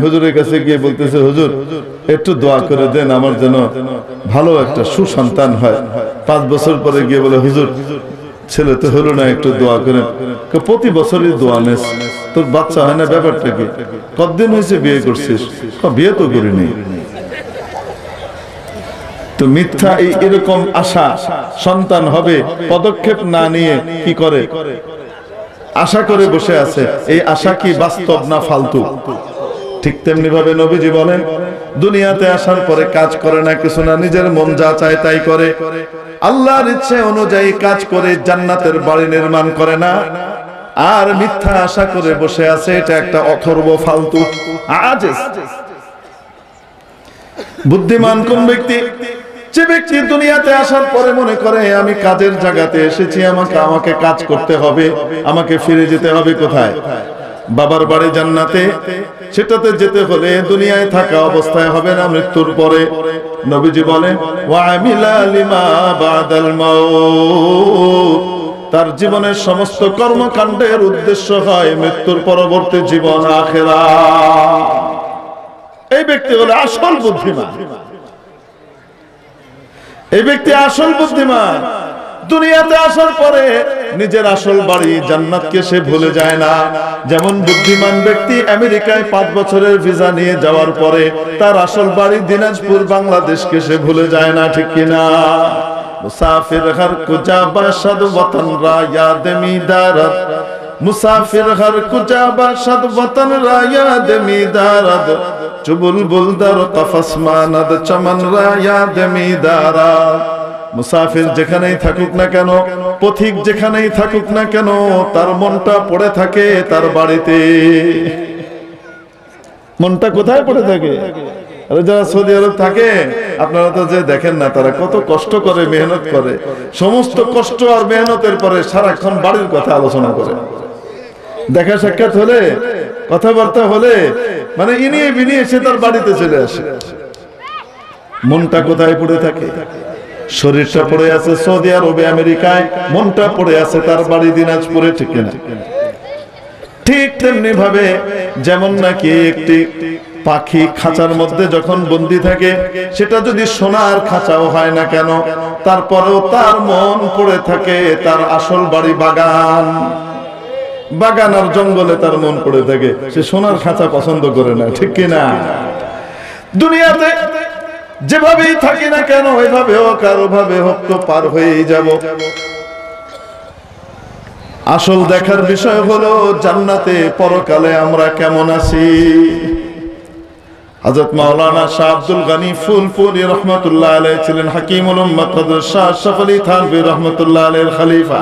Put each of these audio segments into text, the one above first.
হুজুরের কাছে গিয়ে বলতেছে, হুজুর একটু দোয়া করে দেন আমার যেন ভালো একটা সুসন্তান হয়। 5 বছর পরে গিয়ে বলে, হুজুর ছেলে তো হলো না, একটু দোয়া করেন। প্রতি বছরই দোয়া নেস, তোর বাচ্চা হয় না, ব্যাপারটা কি? কতদিন হয়েছে বিয়ে করছিস? বিয়ে তো করিনি। তো মিথ্যা এরকম আশা, সন্তান হবে পদক্ষেপ না নিয়ে কি করে? আশা করে বসে আছে। এই আশা কি বাস্তব না ফালতু? ঠিক তেমনি ভাবে নবীজি বলেন, দুনিয়াতে আসার পরে কাজ করে না, কিছু না, নিজের মন যা চায় তাই করে, আল্লাহর ইচ্ছে অনুযায়ী কাজ করে জান্নাতের বাড়ি নির্মাণ করে না, আর মিথ্যা আশা করে বসে আছে। এটা একটা অথর্ব ফালতু আজেজ। বুদ্ধিমান কোন ব্যক্তি? যে ব্যক্তি দুনিয়াতে আসার পরে মনে করে আমি কাজের জায়গাতে এসেছি, আমাকে কাজ করতে হবে, আমাকে ফিরে যেতে হবে কোথায়? বাবার বাড়ি জান্নাতে। সেটাতে যেতে হলে দুনিয়ায় থাকা অবস্থায় হবে না, মৃত্যুর পরে। নবীজি বলেন, ওয়ামিলা লিমা বাদাল মাউত। তার জীবনের সমস্ত কর্মকাণ্ডের উদ্দেশ্য হয় মৃত্যুর পরবর্তী জীবন, আখিরাত। এই ব্যক্তি হলো আসল বুদ্ধিমান। এই ব্যক্তি আসল বুদ্ধিমান। দুনিয়াতে আসার পরে নিজের আসল বাড়ি জান্নাতকে সে ভুলে যায় না। যেমন বুদ্ধিমান ব্যক্তি আমেরিকায় 5 বছরের ভিসা নিয়ে যাওয়ার পরে তার আসল বাড়ি দিনাজপুর, বাংলাদেশকে সে ভুলে যায় না, ঠিক কিনা? মুসাফির হর কুজা বাশদ ওয়াতন রা ইয়াদ মিদারত, মুসাফির হর কুজা বাশদ ওয়াতন রা ইয়াদ মিদারত, চুবুল বুলদার কফস মানদ চমন রা ইয়াদ মিদারত। মুসাফির যেখানেই থাকুক না কেন, পথিক যেখানেই থাকুক না কেন, তার মনটা পড়ে থাকে তার বাড়িতে। মনটা কোথায় পড়ে থাকে? আরে যারা সৌদি আরব থাকে, আপনারা তো যে দেখেন না, তারা কত কষ্ট করে, মেহনত করে। সমস্ত কষ্ট আর মেহনতের পরে সারাক্ষণ বাড়ির কথা আলোচনা করে। দেখা সাক্ষাৎ হলে, কথাবার্তা হলে, মানে ইনিয়ে বিনিয়ে সে তার বাড়িতে চলে আসে। মনটা কোথায় পড়ে থাকে? শরীরটা পড়ে আছে সৌদি আরবে, আমেরিকায়, মনটা পড়ে আছে তার বাড়ি দিনাজপুরে, ঠিক না? ঠিক তেমনি ভাবে যেমন নাকি একটি পাখি খাঁচার মধ্যে যখন বন্দী থাকে, সেটা যদি সোনার খাঁচাও হয় না কেন, তারপরেও তার মন পড়ে থাকে তার আসল বাড়ি বাগান। বাগান আর জঙ্গলে তার মন পড়ে থাকে, সে সোনার খাঁচা পছন্দ করে না, ঠিক কিনা? দুনিয়াতে যেভাবেই থাকি না কেন, এভাবে হোক কারো ভাবে হোক তো পার হয়েই যাব। আসল দেখার বিষয় হলো জান্নাতে পরকালে আমরা কেমন আছি। হযরত মাওলানা শাহ আব্দুল গনি ফুলপুরি রহমাতুল্লাহ আলাইহি ছিলেন হাকিমুল উম্মাত হযরত শাহ আশরাফ আলী থানভী রহমাতুল্লাহ আলাইহির খলিফা।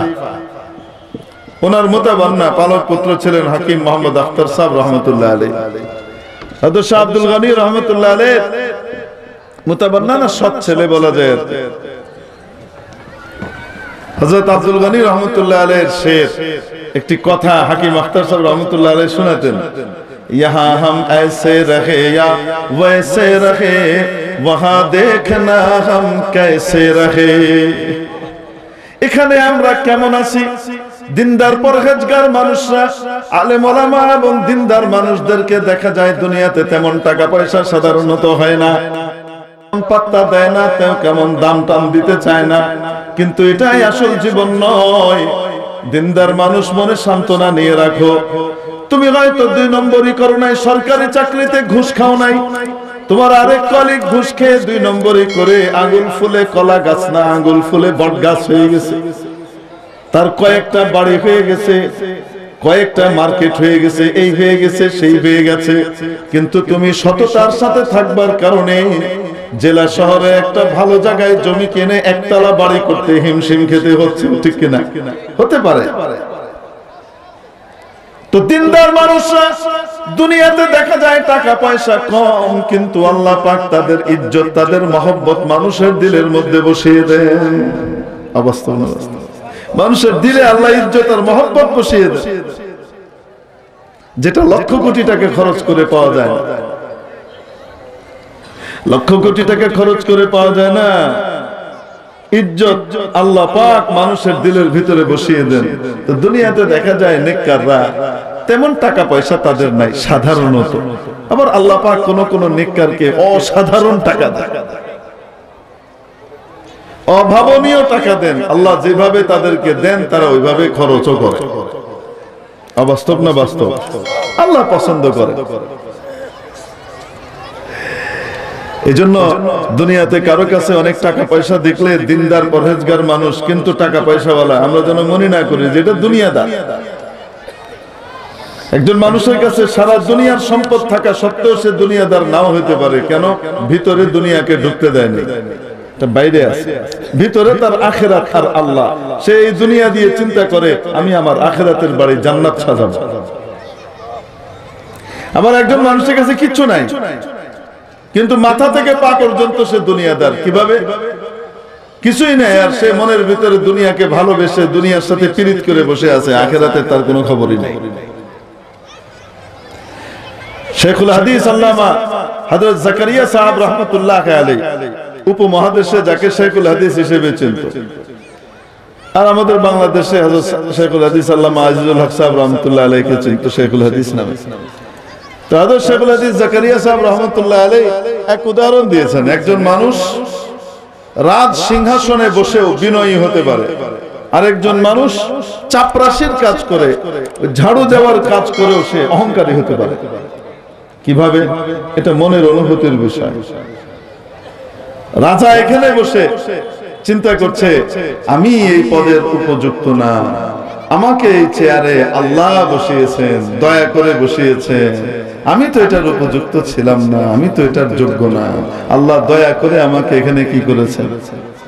ওনার মুতাবান্না পালক পুত্র ছিলেন হাকিম মোহাম্মদ আখতার সাহেব রহমাতুল্লাহ আলাইহি। হযরত শাহ আব্দুল গনি রহমাতুল্লাহ আলাইহি মুতাবান্না না সৎ ছেলে বলা যায়। হযরত আব্দুল গনি রহমাতুল্লাহ আলাইহির শের একটি কথা হাকিম আখতার সাহেব রহমাতুল্লাহ আলাইহি শোনাতেন, यहाँ हम ऐसे रहे या वैसे रहे, वहां देखना हम कैसे रहे। এখানে আমরা কেমন আছি? দিনদার পরহেজগার মানুষরা, আলেম ওলামা এবং দিনদার মানুষদেরকে দেখা যায় দুনিয়াতে তেমন টাকা পয়সা সাধারণত হয় না, পাত্তা দেয় না, কেমন দাম টাম দিতে চায় না। কিন্তু এটাই আসল জীবন নয়। দিনদার মানুষ মনে সান্ত্বনা নিয়ে রাখো। তুমি হয়তো 2 নম্বরই করো নাই, সরকারি চাকরিতে ঘুষ খাও নাই, তোমার আরেক কলিগ ঘুষ খেয়ে 2 নম্বরই করে আঙ্গুল ফুলে কলা গাছ না, আঙ্গুল ফুলে বট গাছ হয়ে গেছে, তার কয়েকটা বাড়ি হয়ে গেছে, কয়েকটা মার্কেট হয়ে গেছে, এই হয়ে গেছে, সেই হয়ে গেছে। কিন্তু তুমি সততার সাথে থাকবার কারণে জেলা শহরে একটা ভালো জায়গায় জমি কিনে একতলা বাড়ি করতে হিমশিম খেতে হচ্ছে, ঠিক কিনা? হতে পারে। তো দিনদার মানুষরা দুনিয়াতে দেখা যায় টাকা পয়সা কম, কিন্তু আল্লাহ পাক তাদের ইজ্জত, তাদের মহব্বত মানুষের দিলের মধ্যে বসিয়ে দেন। অবস্থা মানুষের দিলে আল্লাহ ইজ্জত আর মহব্বত বসিয়ে দেন, যেটা লক্ষ কোটি টাকা খরচ করে পাওয়া যায় না। লক্ষ কোটি টাকা খরচ করে পাওয়া যায় না। ইজ্জত আল্লাহ পাক মানুষের দিলের ভিতরে বসিয়ে দেন। তো দুনিয়াতে দেখা যায় নেককাররা তেমন টাকা পয়সা তাদের নাই সাধারণত। আবার আল্লাহ পাক কোন কোন নেককারকে অসাধারণ টাকা দেন, অভাবনীয় টাকা দেন। আল্লাহ যেভাবে তাদেরকে দেন তারা ওইভাবে খরচও করে। অবাস্তব না বাস্তব? আল্লাহ পছন্দ করে। এজন্য দুনিয়াতে কারো কাছে অনেক টাকা পয়সা দেখলে দিনদার পরহেজগার মানুষ কিন্তু টাকা পয়সাওয়ালা, আমরা যেন মনে না করি যেটা দুনিয়াদার। একজন মানুষের কাছে সারা দুনিয়ার সম্পদ থাকা সত্ত্বেও সে দুনিয়াদার নাও হতে পারে। কেন? ভিতরে দুনিয়াকে ঢুকতে দেয়নি, বাইরে আছে। ভিতরে তার আখিরাত আর আল্লাহ। সে এই দুনিয়া দিয়ে চিন্তা করে আমি আমার আখিরাতের বাড়ি জান্নাত সাজাবো। আবার একজন মানুষের কাছে কিচ্ছু নাই কিন্তু মাথা থেকে পা পর্যন্ত সে দুনিয়াদার। কিভাবে? কিছুই নাই, আর সে মনের ভিতরে দুনিয়াকে ভালোবেসে দুনিয়ার সাথে পীড়িত করে বসে আছে, আখিরাতের তার কোনো খবরই নেই। শেখুল হাদিস আল্লামা হযরত জাকারিয়া সাহেব রাহমাতুল্লাহ আলাইহি উপমহাদেশে যাকে শেখুল হাদিস হিসেবে চিনত, আর আমাদের বাংলাদেশে হযরত শেখুল হাদিস আল্লামা আজিজুল হক সাহেব রাহমাতুল্লাহ আলাইহিকে চিনত শেখুল হাদিস নামে। তো হযরত শেখুল হাদিস জাকারিয়া সাহেব রাহমাতুল্লাহ আলাইহি এক উদাহরণ দিয়েছেন। একজন মানুষ রাজ সিংহাসনে বসেও বিনয়ী হতে পারে, আরেকজন মানুষ চাপরাশির কাজ করে, ঝাড়ু দেওয়ার কাজ করেও সে অহংকারী হতে পারে। কিভাবে? এটা মনের অনুভূতির বিষয়। রাজা এখানে বসে চিন্তা করছে আমি এই পদের উপযুক্ত না, আমাকে এই চেয়ারে আল্লাহ বসিয়েছেন, দয়া করে বসিয়েছেন, আমি তো এটার উপযুক্ত ছিলাম না, আমি তো এটার যোগ্য না, আল্লাহ দয়া করে আমাকে এখানে কি করেছেন?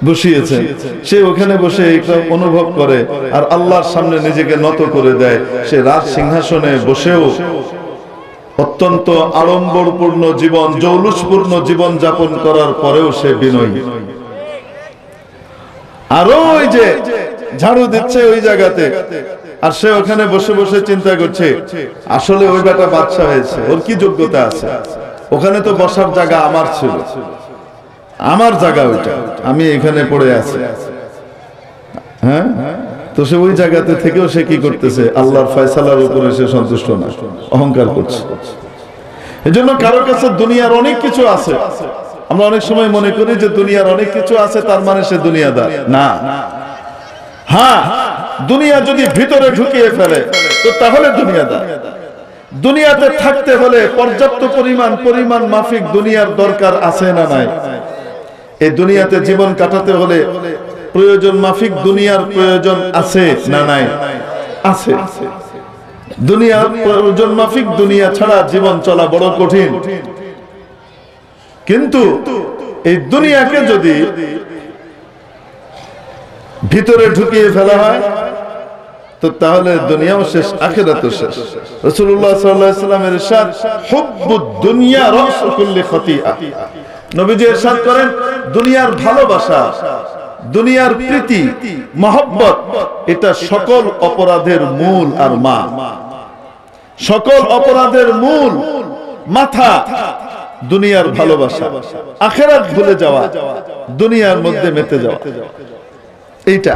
বসিয়েছেন। সে ওখানে বসে এটা অনুভব করে আর আল্লাহর সামনে নিজেকে নত করে দেয়। সে রাজ সিংহাসনে বসেও অত্যন্ত আড়ম্বরপূর্ণ জীবন, জৌলুসপূর্ণ জীবন যাপন করার পরেও সে বিনয়ী। আরো ওই যে ঝাড়ু দিচ্ছে ওই জায়গাতে, আর সে ওখানে বসে বসে চিন্তা করছে আসলে ওই বেটা বাদশা হয়েছে, ওর কি যোগ্যতা আছে? ওখানে তো বসার জায়গা আমার ছিল, আমার জায়গা ওইটা, আমি এখানে পড়ে আছি। হ্যাঁ, তো সে ওই জায়গাতে থেকেও সে কি করতেছে? আল্লাহর ফয়সালার উপরে সে সন্তুষ্ট না, অহংকার করছে। এজন্য কারো কাছে দুনিয়ার অনেক কিছু আছে, আমরা অনেক সময় মনে করি যে দুনিয়ার অনেক কিছু আছে তার মানে সে দুনিয়াদার না। হ্যাঁ, দুনিয়া যদি ভিতরে ঢুকিয়ে ফেলে তো তাহলে দুনিয়াদার। দুনিয়াতে থাকতে হলে পর্যাপ্ত পরিমাণ মাফিক দুনিয়ার দরকার আছে না নাই? এই দুনিয়াতে জীবন কাটাতে হলে প্রয়োজন মাফিক দুনিয়ার প্রয়োজন আছে না নাই? আছে। দুনিয়ার প্রয়োজন মাফিক দুনিয়া ছাড়া জীবন চলা বড় কঠিন। কিন্তু এই দুনিয়াকে যদি ভিতরে ঢুকিয়ে ফেলা হয় তো তাহলে দুনিয়াও শেষ, আখিরাতও শেষ। রাসূলুল্লাহ সাল্লাল্লাহু আলাইহি ওয়াসাল্লামের ইরশাদ, হুব্বুদ দুনিয়া রাসু কুল্লি খাতিআ। নবীজি ইরশাদ করেন, দুনিয়ার ভালোবাসা, দুনিয়ার প্রীতি, মহব্বত, এটা সকল অপরাধের মূল আর মা। সকল অপরাধের মূল মাথা দুনিয়ার ভালোবাসা, আখিরাত ভুলে যাওয়া, দুনিয়ার মধ্যে মেতে যাওয়া, এইটা।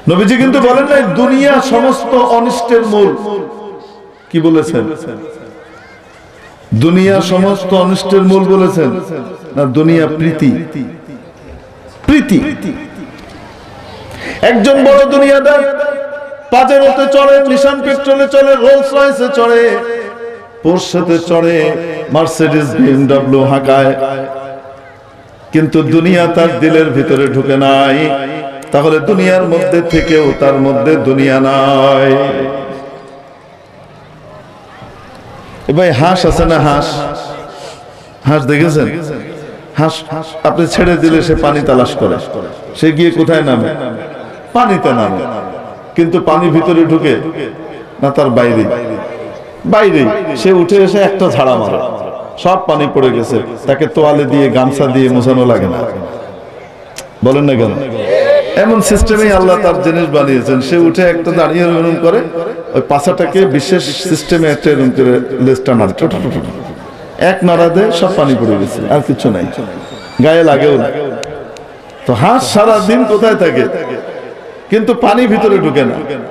নবীজি কিন্তু বলেন নাই দুনিয়া সমস্ত অনিষ্টের মূল। কি বলেছেন? দুনিয়া সমস্ত অনিষ্টের মূল বলেছেন না, দুনিয়া প্রীতি। প্রীতি। একজন বড় দুনিয়াদার পাজেরোতে চড়ে, নিশান পেট্রোলে চড়ে, রোলস রয়েসে চড়ে, পোর্শেতে চড়ে, মার্সিডিজ বিএমডব্লিউ হাঁকায়, কিন্তু দুনিয়া তার দিলের ভিতরে ঢুকে নাই। তাহলে দুনিয়ার মধ্যে থেকেও তার মধ্যে দুনিয়া নাই। ভাই হাঁস আছে না? হাঁস, হাঁস দেখেছেন? হাঁস আপনি ছেড়ে দিলে সে পানি তালাশ করে, সে গিয়ে কোথায় নামে? পানিতে নামে। কিন্তু পানি ভিতরে ঢুকে না তার বাইরে? বাইরে। সে উঠে এসে একটা ঝাড়া মারে, সব পানি পড়ে গেছে, তাকে তোয়ালে দিয়ে গামছা দিয়ে মোছানো লাগে না। বলেন না কেন? এমন সিস্টেমে আল্লাহ তার জিনিস বানিয়েছেন। সে উঠে একটা দাঁড়িয়ে এরকম করে ওই পাছাটাকে বিশেষ সিস্টেমে একটা এরকম করে লেজটা নাড়ে, এক নাড়া দেয়, সব পানি পড়ে গেছে, আর কিছু নাই, গায়ে লাগেও না। তো হাঁস সারা দিন কোথায় থাকে? কিন্তু পানি ভিতরে ঢুকে না।